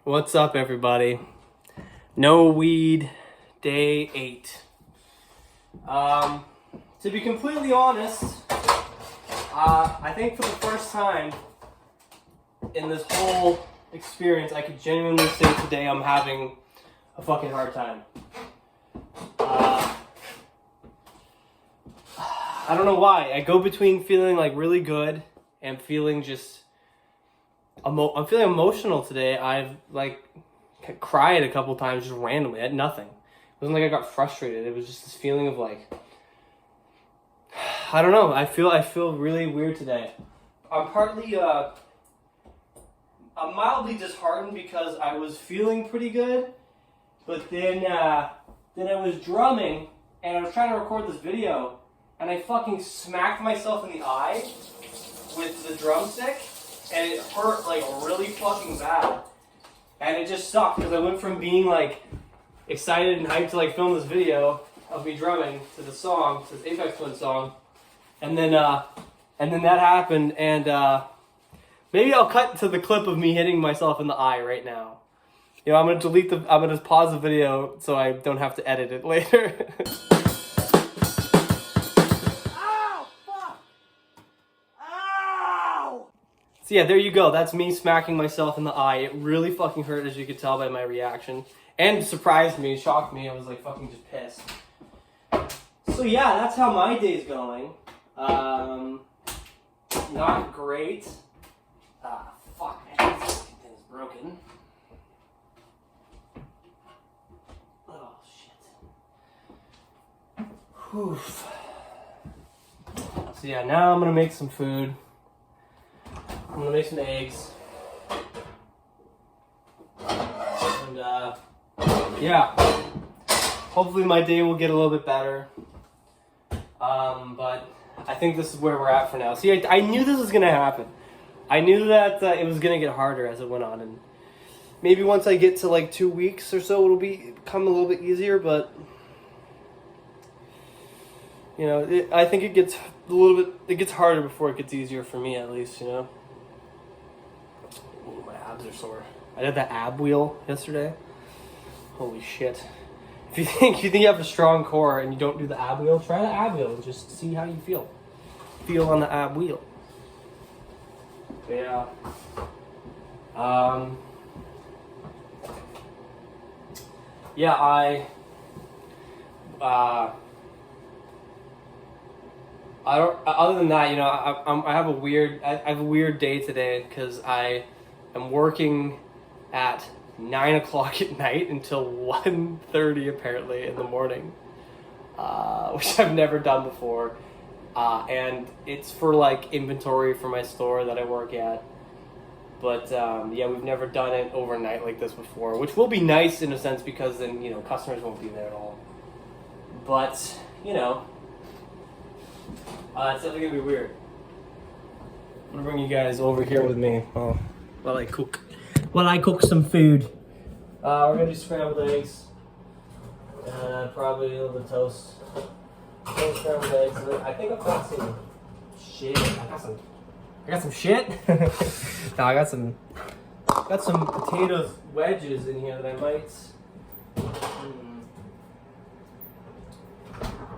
What's up, everybody? No weed, day 8. To be completely honest, I think for the first time in this whole experience, I could genuinely say today I'm having a fucking hard time. I don't know why. I go between feeling like really good and feeling just I'm feeling emotional today. I've like cried a couple times just randomly at nothing. It wasn't like I got frustrated. It was just this feeling of like, I don't know. I feel really weird today. I'm mildly disheartened because I was feeling pretty good, but then I was drumming and I was trying to record this video and I fucking smacked myself in the eye with the drumstick. And it hurt like really fucking bad. And it just sucked because I went from being like excited and hyped to like film this video of me drumming to the song, to this Aphex Twin song. And then that happened, and maybe I'll cut to the clip of me hitting myself in the eye right now. You know, I'm gonna pause the video so I don't have to edit it later. So yeah, there you go. That's me smacking myself in the eye. It really fucking hurt, as you could tell by my reaction. And surprised me, shocked me. I was like fucking just pissed. So yeah, that's how my day's going. Not great. Fuck, man. This thing's broken. Oh, shit. Whew. So yeah, now I'm gonna make some food. I'm gonna make some eggs. And yeah. Hopefully my day will get a little bit better. But I think this is where we're at for now. See, I knew this was gonna happen. I knew that it was gonna get harder as it went on, and maybe once I get to like 2 weeks or so, it'll become a little bit easier. But you know, I think it gets it gets harder before it gets easier for me, at least. You know. Ooh, my abs are sore. I did that ab wheel yesterday. Holy shit. If you think you have a strong core and you don't do the ab wheel, try the ab wheel and just see how you feel. Feel on the ab wheel. Yeah. Yeah, I don't. Other than that, you know, I have a weird day today because I am working at 9 o'clock at night until 1:30 apparently in the morning, which I've never done before, and it's for like inventory for my store that I work at. But yeah, we've never done it overnight like this before, which will be nice in a sense because then, you know, customers won't be there at all. But you know. It's definitely gonna be weird. I'm gonna bring you guys over here with me while I cook some food. We're gonna do scrambled eggs and probably a little bit of toast. Scrambled eggs. I think I've got some shit. I got some shit. No, I got some potatoes wedges in here that I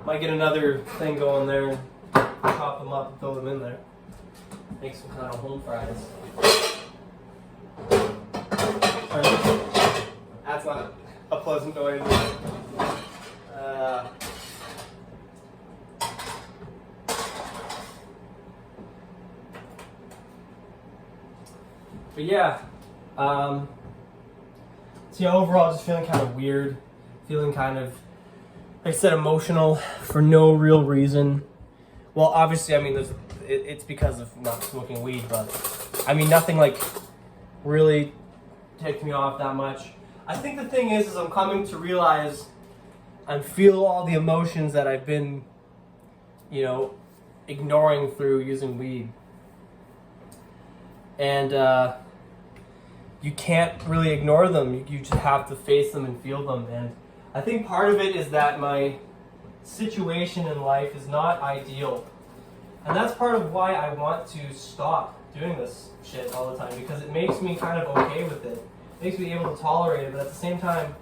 might get another thing going there. Chop them up and throw them in there. Make some kind of home fries. That's not a pleasant noise. But yeah. So yeah, overall just feeling kind of weird. Feeling kind of, like I said, emotional for no real reason. Well, obviously, I mean, it's because of not smoking weed, but I mean, nothing like really ticked me off that much. I think the thing is I'm coming to realize and feel all the emotions that I've been, you know, ignoring through using weed. And you can't really ignore them. You just have to face them and feel them. And I think part of it is that my situation in life is not ideal, and that's part of why I want to stop doing this shit all the time, because it makes me kind of okay with it. makes me able to tolerate it, but at the same time,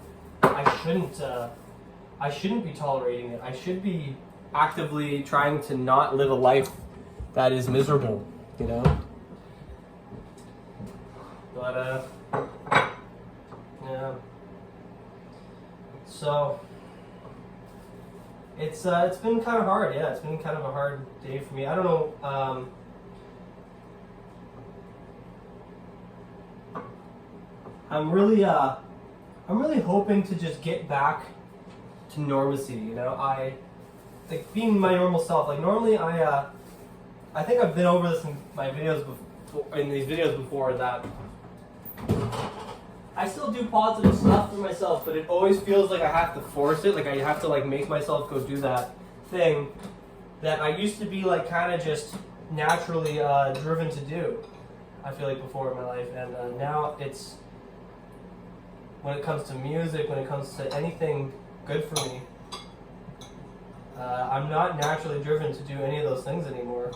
I shouldn't be tolerating it. I should be actively trying to not live a life that is miserable, you know? But, yeah. So, it's been kind of hard, yeah. It's been kind of a hard day for me. I don't know, I'm really hoping to just get back to normalcy, you know? Like, being my normal self. Like, normally I think I've been over this in my videos before, that I still do positive stuff for myself, but it always feels like I have to force it, like I have to, like, make myself go do that thing that I used to be, like, kind of just naturally driven to do, I feel like, before in my life. And now it's, when it comes to music, when it comes to anything good for me, I'm not naturally driven to do any of those things anymore.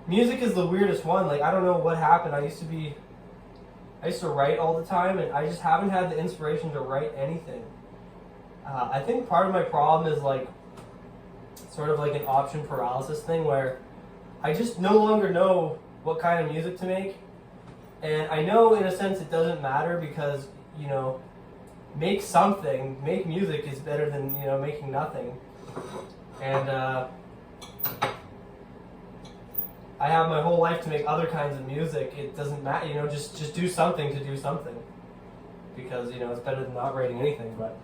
Music is the weirdest one. Like, I don't know what happened. I used to write all the time, and I just haven't had the inspiration to write anything. I think part of my problem is, like, sort of like an option paralysis thing, where I just no longer know what kind of music to make. And I know, in a sense, it doesn't matter because, you know, make music is better than, you know, making nothing. And I have my whole life to make other kinds of music. It doesn't matter, you know, just do something to do something. Because, you know, it's better than not writing anything. But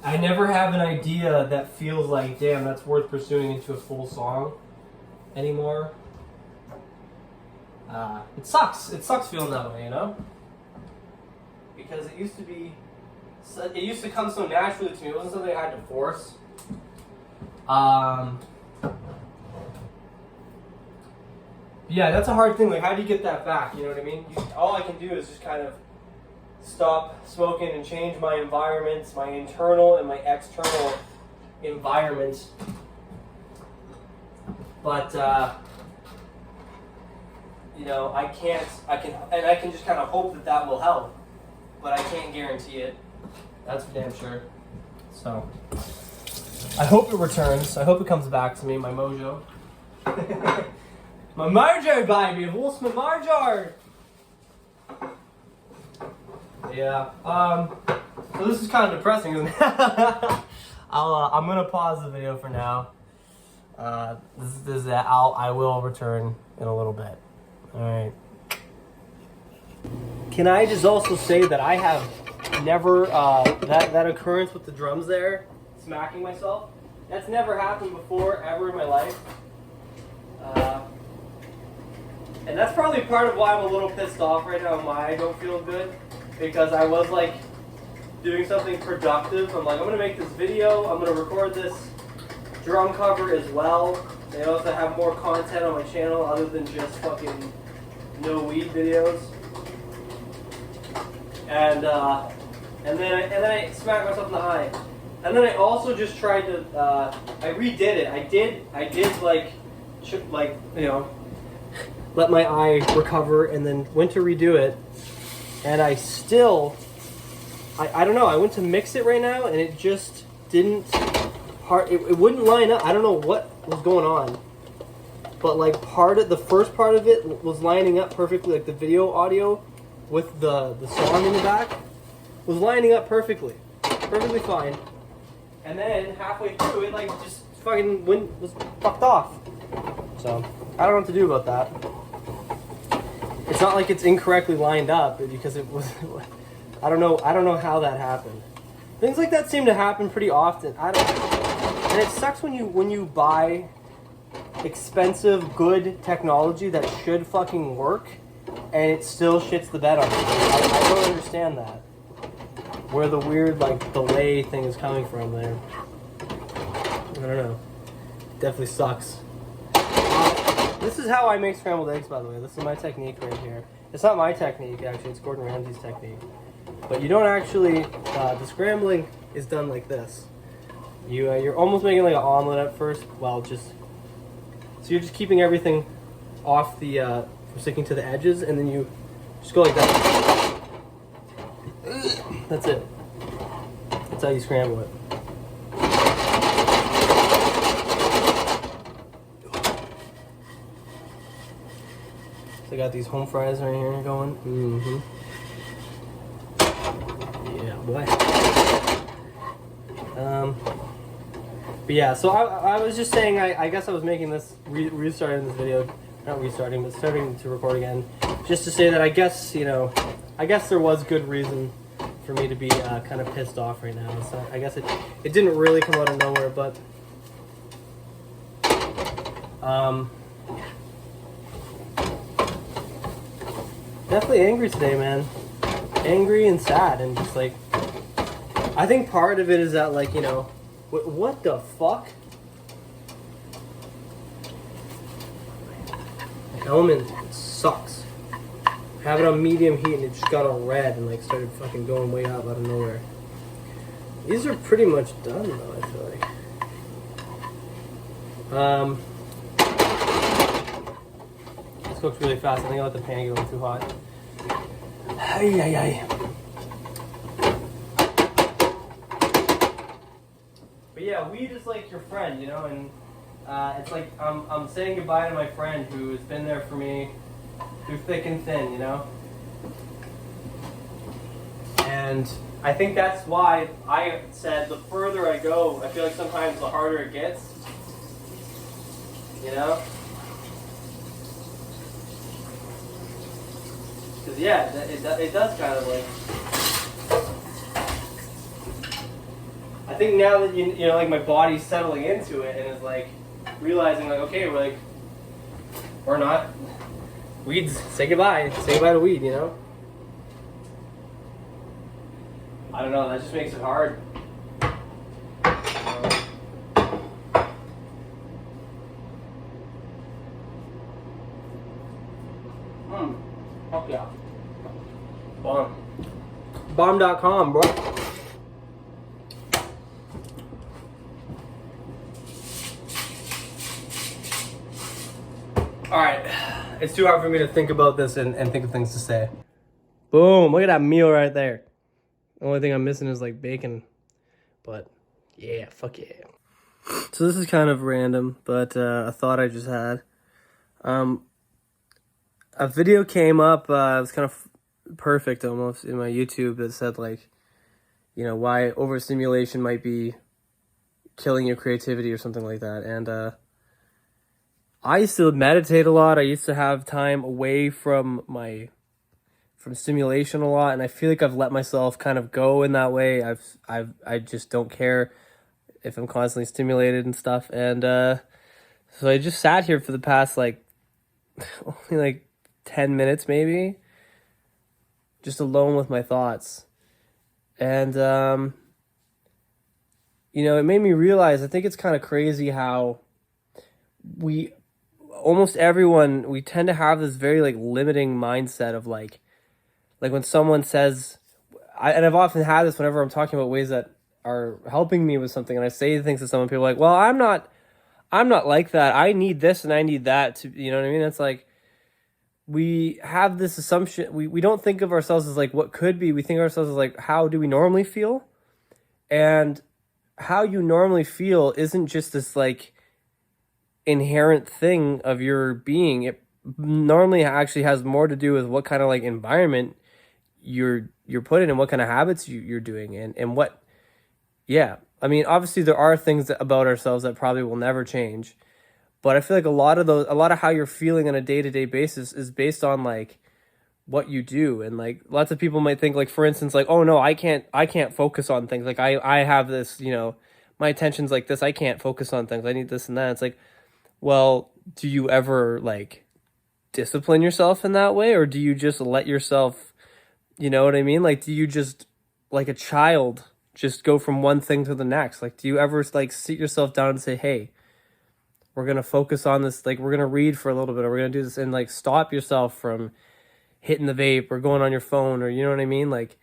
I never have an idea that feels like, damn, that's worth pursuing into a full song anymore. It sucks. It sucks feeling that way, you know? Because it used to come so naturally to me. It wasn't something I had to force. Yeah, that's a hard thing. Like, how do you get that back? You know what I mean? All I can do is just kind of stop smoking and change my environments, my internal and my external environment. But, you know, I can just kind of hope that will help. But I can't guarantee it. That's for damn sure. So, I hope it returns. I hope it comes back to me, my mojo. My mojo, baby! I've lost my mojo! Yeah, so this is kind of depressing, isn't it? I'm gonna pause the video for now. I will return in a little bit. Alright. Can I just also say that I have never, that occurrence with the drums there, smacking myself, that's never happened before, ever in my life. And that's probably part of why I'm a little pissed off right now and why I don't feel good. Because I was, like, doing something productive. I'm like, I'm going to make this video, I'm going to record this drum cover as well. And also have more content on my channel other than just fucking no weed videos. And then I smacked myself in the eye. And then I also just tried to, I redid it. I did like, you know, let my eye recover and then went to redo it. And I still, I don't know, I went to mix it right now and it just didn't, it wouldn't line up. I don't know what was going on. But like the first part of it was lining up perfectly, like the video audio with the song in the back was lining up perfectly fine. And then halfway through it, like, just fucking was fucked off. So I don't know what to do about that. It's not like it's incorrectly lined up because it was. I don't know how that happened. Things like that seem to happen pretty often. And it sucks when you buy expensive, good technology that should fucking work, and it still shits the bed on you. I don't understand that. Where the weird, like, delay thing is coming from there. I don't know. Definitely sucks. This is how I make scrambled eggs, by the way. This is my technique right here. It's not my technique, actually. It's Gordon Ramsay's technique. But you don't actually... the scrambling is done like this. You're almost making like an omelet at first. Well, just... So you're just keeping everything off the... from sticking to the edges, and then you just go like that. That's it. That's how you scramble it. So I got these home fries right here going. Yeah, boy. But yeah, so I was just saying, I guess I was making this, restarting this video, not restarting, but starting to record again, just to say that I guess, you know, I guess there was good reason for me to be kind of pissed off right now. So I guess it didn't really come out of nowhere, but definitely angry today, man. Angry and sad, and just like, I think part of it is that, like, you know, what the fuck? The element sucks. I have it on medium heat and it just got all red and like started fucking going way up out of nowhere. These are pretty much done though, I feel like. This cooks really fast. I think I let the pan get a little too hot. Ay, ay, ay. But yeah, weed is like your friend, you know, and it's like I'm saying goodbye to my friend who has been there for me through thick and thin, you know? And I think that's why I said the further I go, I feel like sometimes the harder it gets, you know? Because yeah, it does kind of like, I think now that you know, like my body's settling into it and is like realizing like, okay, we're like, or not, weeds, say goodbye to weed, you know? I don't know, that just makes it hard. Fuck yeah. Bomb. Bomb.com, bro. Alright, it's too hard for me to think about this and think of things to say. Boom, look at that meal right there. The only thing I'm missing is like bacon. But yeah, fuck yeah. So this is kind of random, but a thought I just had. A video came up, it was kind of perfect almost in my YouTube that said like, you know, why overstimulation might be killing your creativity or something like that. And I used to meditate a lot. I used to have time away from stimulation a lot, and I feel like I've let myself kind of go in that way. I just don't care if I'm constantly stimulated and stuff. And so I just sat here for the past like only like 10 minutes maybe, just alone with my thoughts. And you know, it made me realize, I think it's kind of crazy how almost everyone, we tend to have this very like limiting mindset of like when someone says, and I've often had this whenever I'm talking about ways that are helping me with something, and I say things to someone, people are like, well, I'm not like that. I need this and I need that to, you know what I mean? It's like, we have this assumption, we don't think of ourselves as like what could be, we think of ourselves as like, how do we normally feel? And how you normally feel isn't just this like inherent thing of your being. It normally actually has more to do with what kind of like environment you're put in and what kind of habits you're doing and what, yeah. I mean, obviously there are things about ourselves that probably will never change, but I feel like a lot of how you're feeling on a day-to-day basis is based on like what you do. And like lots of people might think like, for instance, like, oh no, I can't focus on things. Like I have this, you know, my attention's like this, I can't focus on things, I need this and that. It's like, well, do you ever like discipline yourself in that way, or do you just let yourself, you know what I mean? Like, do you just, like a child, just go from one thing to the next? Like, do you ever like sit yourself down and say, hey, we're going to focus on this, like we're going to read for a little bit, or we're going to do this, and like stop yourself from hitting the vape or going on your phone, or you know what I mean? Like,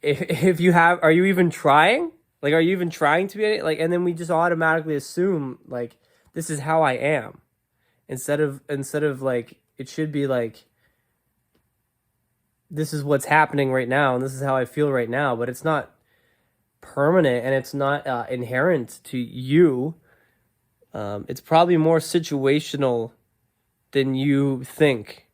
if you have, are you even trying? Like, are you even trying to be like, and then we just automatically assume like, this is how I am, instead of like, it should be like, this is what's happening right now and this is how I feel right now, but it's not permanent and it's not inherent to you. It's probably more situational than you think.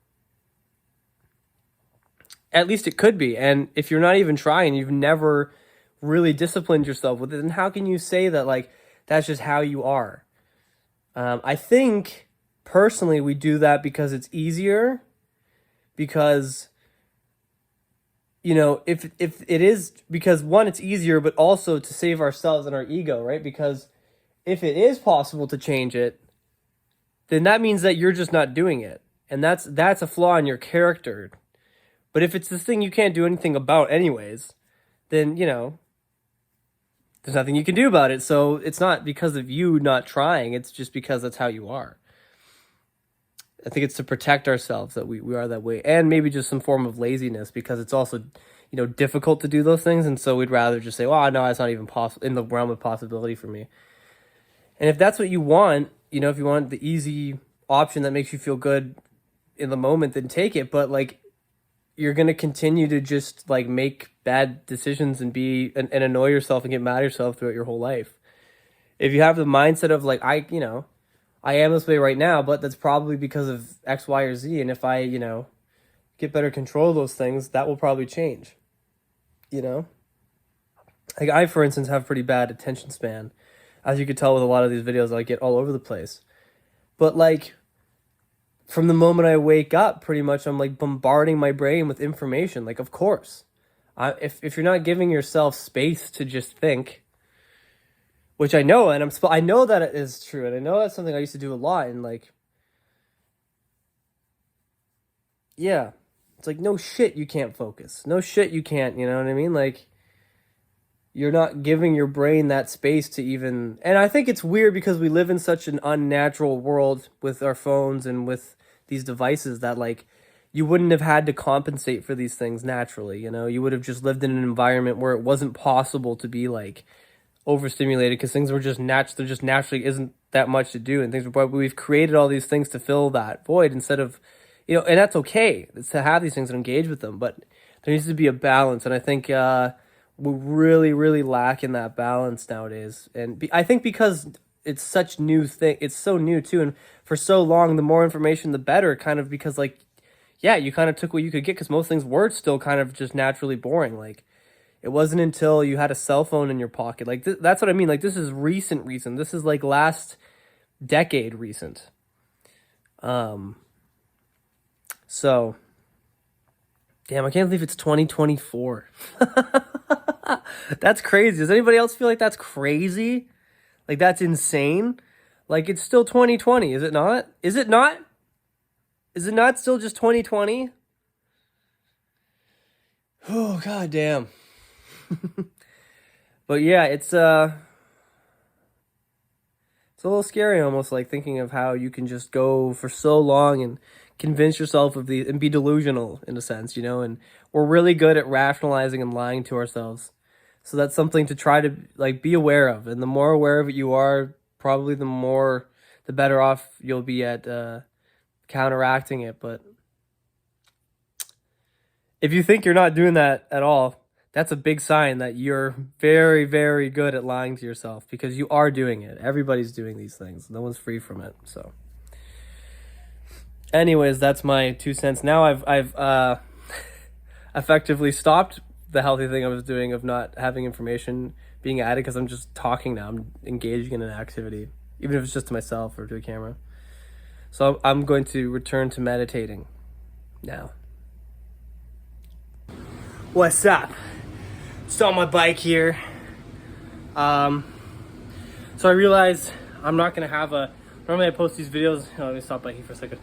At least it could be. And if you're not even trying, you've never really disciplined yourself with it, then how can you say that, like, that's just how you are? I think personally we do that because it's easier, because if it is, because one, it's easier, but also to save ourselves and our ego, right? Because if it is possible to change it, then that means that you're just not doing it, and that's a flaw in your character. But if it's this thing you can't do anything about anyways, then there's nothing you can do about it. So it's not because of you not trying, it's just because that's how you are. I think it's to protect ourselves that we are that way, and maybe just some form of laziness, because it's also, difficult to do those things, and so we'd rather just say, "Well, no, it's not even possible, in the realm of possibility for me." And if that's what you want, if you want the easy option that makes you feel good in the moment, then take it. But like, you're gonna continue to just like make bad decisions and and annoy yourself and get mad at yourself throughout your whole life. If you have the mindset of like, I am this way right now, but that's probably because of X, Y, or Z. And if I, get better control of those things, that will probably change. Like I, for instance, have pretty bad attention span. As you could tell with a lot of these videos, I get all over the place. But like, from the moment I wake up, pretty much I'm like bombarding my brain with information. Like, of course, if you're not giving yourself space to just think, which I know, and I know that it is true, and I know that's something I used to do a lot, and like, yeah, it's like, no shit, you can't focus. No shit, you can't, you know what I mean? Like, you're not giving your brain that space to even, and I think it's weird because we live in such an unnatural world with our phones and with these devices that like, you wouldn't have had to compensate for these things naturally, you would have just lived in an environment where it wasn't possible to be like overstimulated, because things were just there just naturally isn't that much to do, and but we've created all these things to fill that void instead of, and that's okay. It's to have these things and engage with them, but there needs to be a balance, and I think we're really, really lacking that balance nowadays. And I think because it's such new thing, it's so new too, and for so long, the more information, the better, kind of, because like, yeah, you kind of took what you could get, because most things were still kind of just naturally boring. Like, it wasn't until you had a cell phone in your pocket. Like, that's what I mean. Like, this is recent. This is like last decade recent. So, damn, I can't believe it's 2024. That's crazy. Does anybody else feel like that's crazy? Like, that's insane? Like, it's still 2020, is it not? Is it not? Is it not still just 2020? Oh, god damn. But yeah, it's a little scary, almost, like thinking of how you can just go for so long and convince yourself of and be delusional in a sense, and we're really good at rationalizing and lying to ourselves. So that's something to try to like be aware of, and the more aware of it you are, probably the better off you'll be at counteracting it. But if you think you're not doing that at all, that's a big sign that you're very, very good at lying to yourself, because you are doing it. Everybody's doing these things. No one's free from it. So anyways, that's my 2 cents. Now I've effectively stopped the healthy thing I was doing of not having information being added, because I'm just talking now. I'm engaging in an activity, even if it's just to myself or to a camera. So I'm going to return to meditating now. What's up? Still on my bike here. So I realized I'm not gonna have normally I post these videos. Oh, let me stop biking for a second.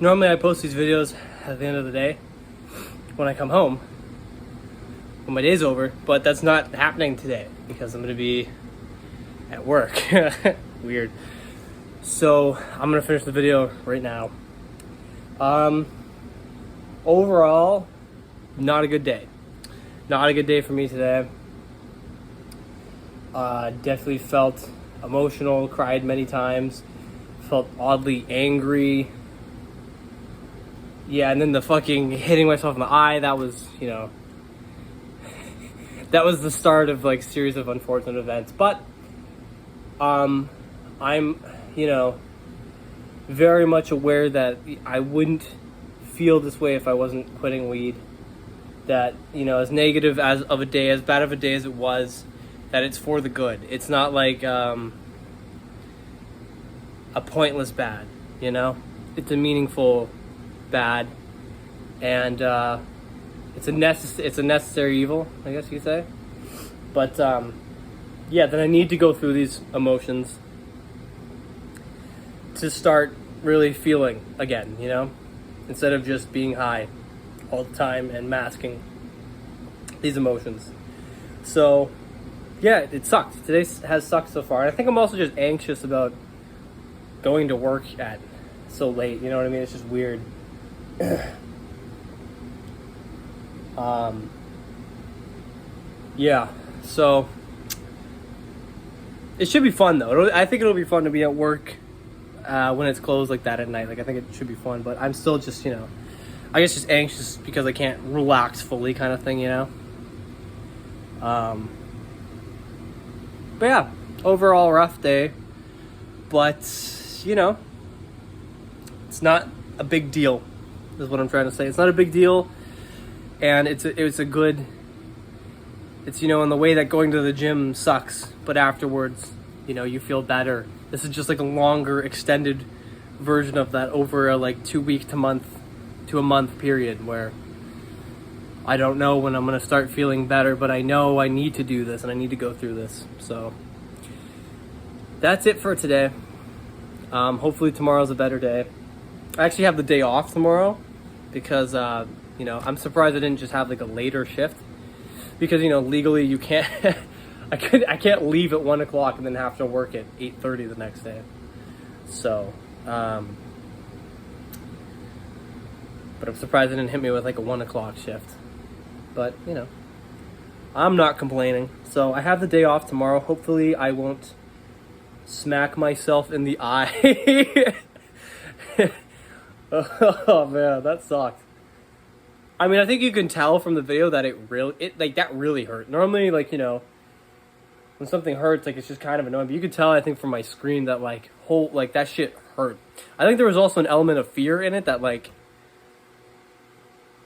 Normally I post these videos at the end of the day when I come home, when my day's over, but that's not happening today because I'm gonna be at work. Weird. So I'm gonna finish the video right now. Overall, not a good day. Not a good day for me today. Definitely felt emotional, cried many times, felt oddly angry. yeah, and then the fucking hitting myself in the eye, that was, you know, that was the start of like series of unfortunate events. But I'm, you know, very much aware that I wouldn't feel this way if I wasn't quitting weed. That, you know, as negative as of a day, as bad of a day as it was, that it's for the good. It's not like a pointless bad, you know? It's a meaningful bad, and it's a necessary evil, I guess you could say. But yeah, then I need to go through these emotions to start really feeling again, you know, instead of just being high all the time and masking these emotions. So yeah, it sucked. Today has sucked so far, and I think I'm also just anxious about going to work at so late, you know what I mean? It's just weird. Yeah, so it should be fun though. I think it'll be fun to be at work when it's closed like that at night. Like, I think it should be fun, but I'm still just, you know, I guess just anxious because I can't relax fully, kind of thing, you know. But yeah, overall rough day, but you know, it's not a big deal, is what I'm trying to say. It's not a big deal, and it's a good, it's, you know, in the way that going to the gym sucks, but afterwards, you know, you feel better. This is just like a longer, extended version of that over a like 2 week to a month period where I don't know when I'm gonna start feeling better, but I know I need to do this and I need to go through this. So that's it for today. Hopefully tomorrow's a better day. I actually have the day off tomorrow because you know, I'm surprised I didn't just have like a later shift, because, you know, legally you can't I can't leave at 1 o'clock and then have to work at 8:30 the next day. So but I'm surprised it didn't hit me with like a 1 o'clock shift. But, you know, I'm not complaining. So I have the day off tomorrow. Hopefully I won't smack myself in the eye. Oh man, that sucked. I mean, I think you can tell from the video that that really hurt. Normally, like, you know, when something hurts, like, it's just kind of annoying. But you could tell, I think, from my screen that like that shit hurt. I think there was also an element of fear in it that, like,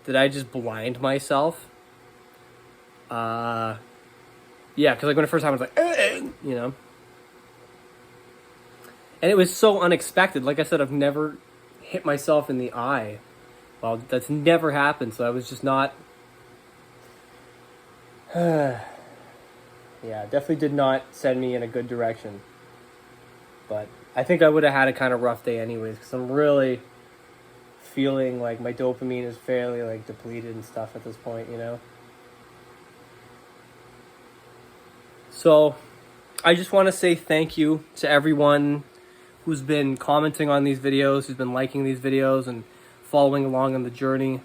did I just blind myself? Yeah, because like when the first time I was like, you know, and it was so unexpected. Like I said, I've never hit myself in the eye. Well, that's never happened, so I was just not. Yeah, definitely did not send me in a good direction. But I think I would have had a kind of rough day anyways, because I'm really feeling like my dopamine is fairly like depleted and stuff at this point, you know. So I just want to say thank you to everyone who's been commenting on these videos, who's been liking these videos and following along on the journey.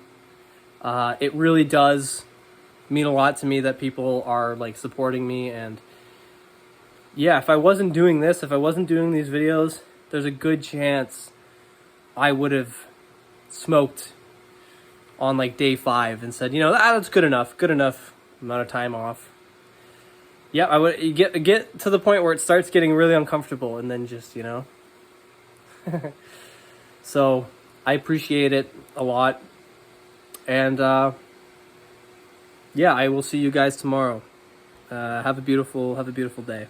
It really does mean a lot to me that people are like supporting me. And yeah, if I wasn't doing this, if I wasn't doing these videos, there's a good chance I would have smoked on like day 5 and said, you know, that's good enough amount of time off. Yeah, I would get to the point where it starts getting really uncomfortable, and then just, you know. So I appreciate it a lot, and yeah, I will see you guys tomorrow. Have a beautiful day.